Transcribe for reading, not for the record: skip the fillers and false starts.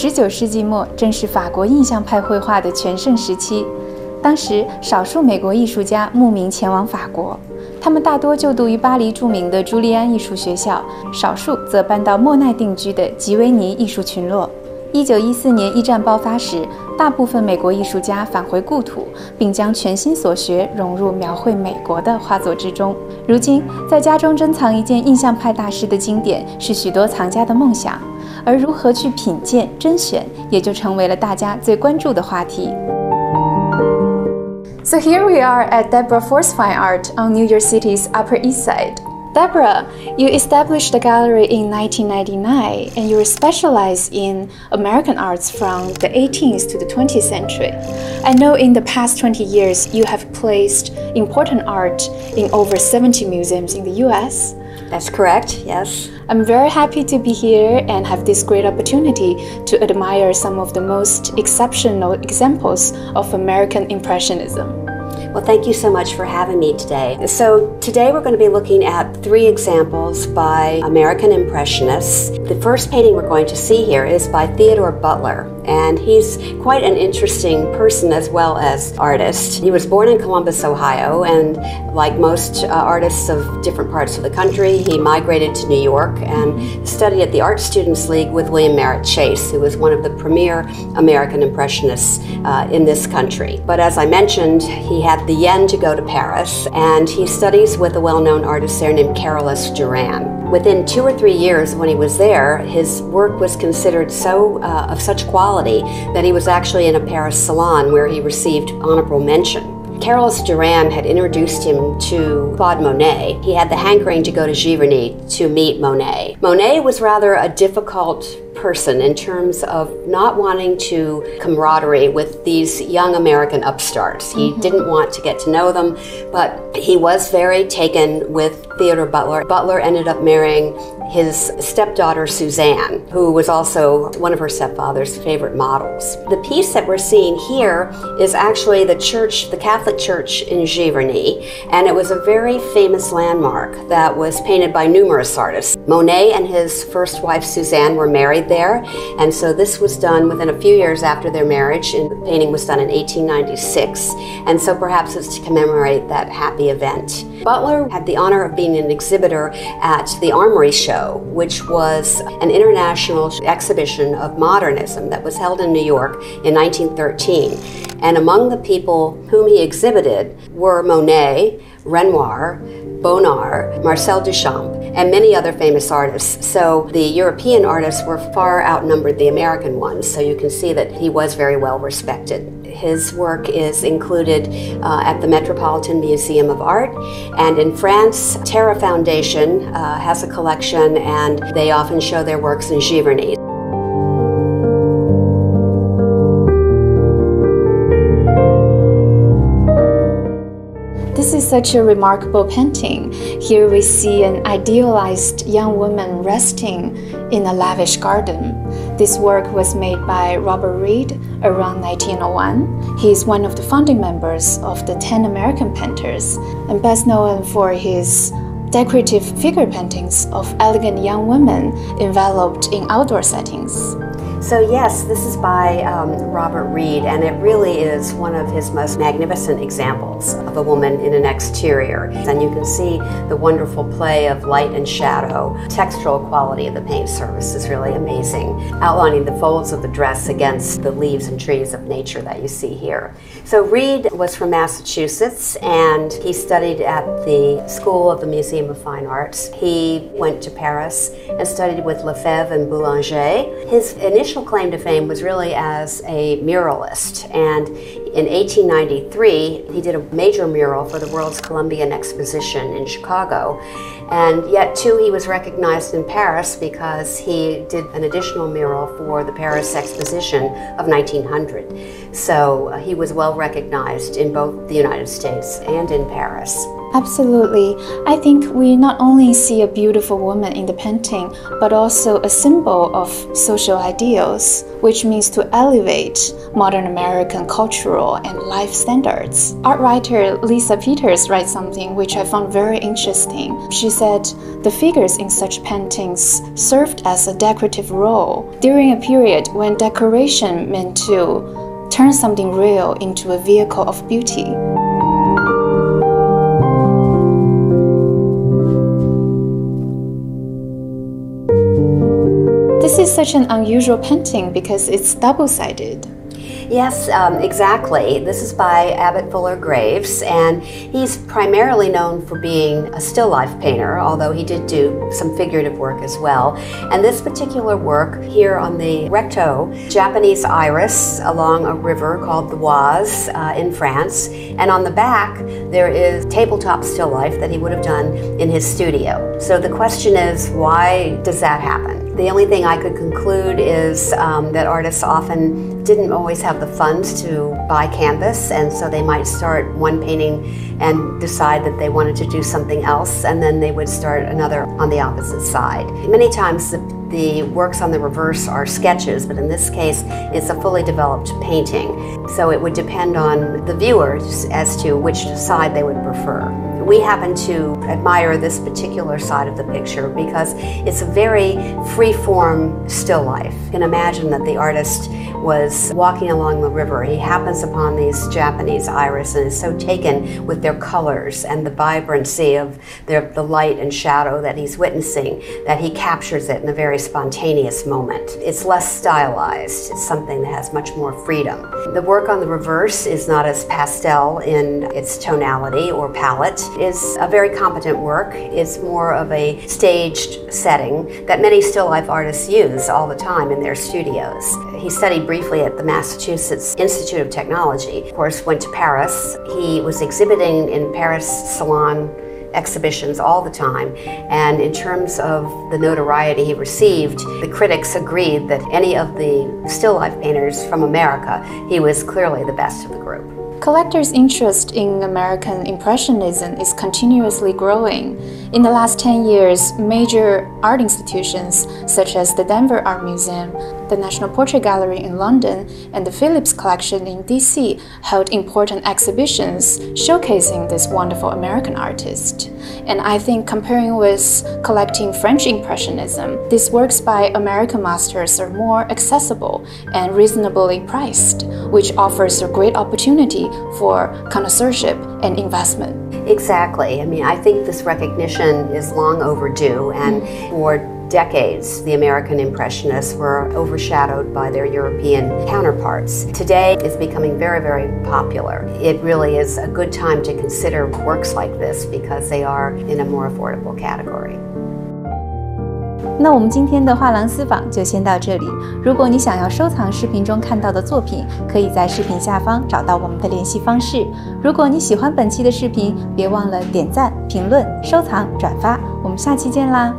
19世纪末正是法国印象派绘画的全盛时期。当时，少数美国艺术家慕名前往法国，他们大多就读于巴黎著名的朱利安艺术学校，少数则搬到莫奈定居的吉维尼艺术群落。1914年一战爆发时，大部分美国艺术家返回故土，并将全新所学融入描绘美国的画作之中。如今，在家中珍藏一件印象派大师的经典，是许多藏家的梦想。而如何去品鉴、甄选，也就成为了大家最关注的话题。So here we are at Debra Force Fine Art on New York City's Upper East Side. Debra, you established the gallery in 1999 and you specialize in American arts from the 18th to the 20th century. I know in the past 20 years you have placed important art in over 70 museums in the US. That's correct, yes. I'm very happy to be here and have this great opportunity to admire some of the most exceptional examples of American Impressionism. Well, thank you so much for having me today. So today we're going to be looking at 3 examples by American Impressionists. The first painting we're going to see here is by Theodore Butler, and he's quite an interesting person as well as artist. He was born in Columbus, Ohio, and like most artists of different parts of the country, he migrated to New York and studied at the Art Students League with William Merritt Chase, who was one of the premier American Impressionists in this country. But as I mentioned, he had the yen to go to Paris, and he studies with a well-known artist there named Carolus Duran. Within 2 or 3 years when he was there, his work was considered so of such quality that he was actually in a Paris salon where he received honorable mention. Carolus Duran had introduced him to Claude Monet. He had the hankering to go to Giverny to meet Monet. Monet was rather a difficult person in terms of not wanting to camaraderie with these young American upstarts. He didn't want to get to know them, but he was very taken with Theodore Butler. Butler ended up marrying his stepdaughter Suzanne, who was also one of her stepfather's favorite models. The piece that we're seeing here is actually the church, the Catholic church in Giverny, and it was a very famous landmark that was painted by numerous artists. Monet and his first wife Suzanne were married there, and so this was done within a few years after their marriage, and the painting was done in 1896, and so perhaps it's to commemorate that happy event. Butler had the honor of being an exhibitor at the Armory Show, which was an international exhibition of modernism that was held in New York in 1913. And among the people whom he exhibited were Monet, Renoir, Bonnard, Marcel Duchamp, and many other famous artists. So the European artists were far outnumbered the American ones, so you can see that he was very well respected. His work is included at the Metropolitan Museum of Art, and in France, Terra Foundation has a collection, and they often show their works in Giverny. This is such a remarkable painting. Here we see an idealized young woman resting in a lavish garden. This work was made by Robert Reid around 1901. He is one of the founding members of the 10 American painters and best known for his decorative figure paintings of elegant young women enveloped in outdoor settings. So yes, this is by Robert Reid, and it really is one of his most magnificent examples of a woman in an exterior. And you can see the wonderful play of light and shadow. Textural quality of the paint surface is really amazing, outlining the folds of the dress against the leaves and trees of nature that you see here. So Reid was from Massachusetts, and he studied at the School of the Museum of Fine Arts. He went to Paris and studied with Lefebvre and Boulanger. His initial claim to fame was really as a muralist, and in 1893 he did a major mural for the World's Columbian Exposition in Chicago, and yet too he was recognized in Paris because he did an additional mural for the Paris Exposition of 1900. So he was well recognized in both the United States and in Paris. Absolutely. I think we not only see a beautiful woman in the painting, but also a symbol of social ideals, which means to elevate modern American cultural and life standards. Art writer Lisa Peters writes something which I found very interesting. She said, the figures in such paintings served as a decorative role during a period when decoration meant to turn something real into a vehicle of beauty. This is such an unusual painting because it's double-sided. Yes, exactly. This is by Abbott Fuller Graves, and he's primarily known for being a still life painter, although he did do some figurative work as well. And this particular work here on the recto, Japanese iris along a river called the Oise in France, and on the back there is tabletop still life that he would have done in his studio. So the question is, why does that happen? The only thing I could conclude is that artists often didn't always have the funds to buy canvas, and so they might start one painting and decide that they wanted to do something else, and then they would start another on the opposite side. Many times the works on the reverse are sketches, but in this case it's a fully developed painting. So it would depend on the viewers as to which side they would prefer. We happen to admire this particular side of the picture because it's a very free-form still life. You can imagine that the artist was walking along the river. He happens upon these Japanese iris and is so taken with their colors and the vibrancy of the light and shadow that he's witnessing that he captures it in a very spontaneous moment. It's less stylized. It's something that has much more freedom. The work on the reverse is not as pastel in its tonality or palette. It's a very competent work. It's more of a staged setting that many still life artists use all the time in their studios. He studied briefly at the Massachusetts Institute of Technology. Of course, went to Paris. He was exhibiting in Paris salon exhibitions all the time, and in terms of the notoriety he received, the critics agreed that any of the still life painters from America, he was clearly the best of the group. Collectors' interest in American Impressionism is continuously growing. In the last 10 years, major art institutions such as the Denver Art Museum, the National Portrait Gallery in London, and the Phillips Collection in DC held important exhibitions showcasing this wonderful American artist. And I think comparing with collecting French Impressionism, these works by American masters are more accessible and reasonably priced, which offers a great opportunity for connoisseurship and investment. Exactly. I mean, I think this recognition is long overdue, and for decades, the American Impressionists were overshadowed by their European counterparts. Today, it's becoming very, very popular. It really is a good time to consider works like this because they are in a more affordable category. 那我们今天的画廊私访就先到这里。如果你想要收藏视频中看到的作品，可以在视频下方找到我们的联系方式。如果你喜欢本期的视频，别忘了点赞、评论、收藏、转发。我们下期见啦！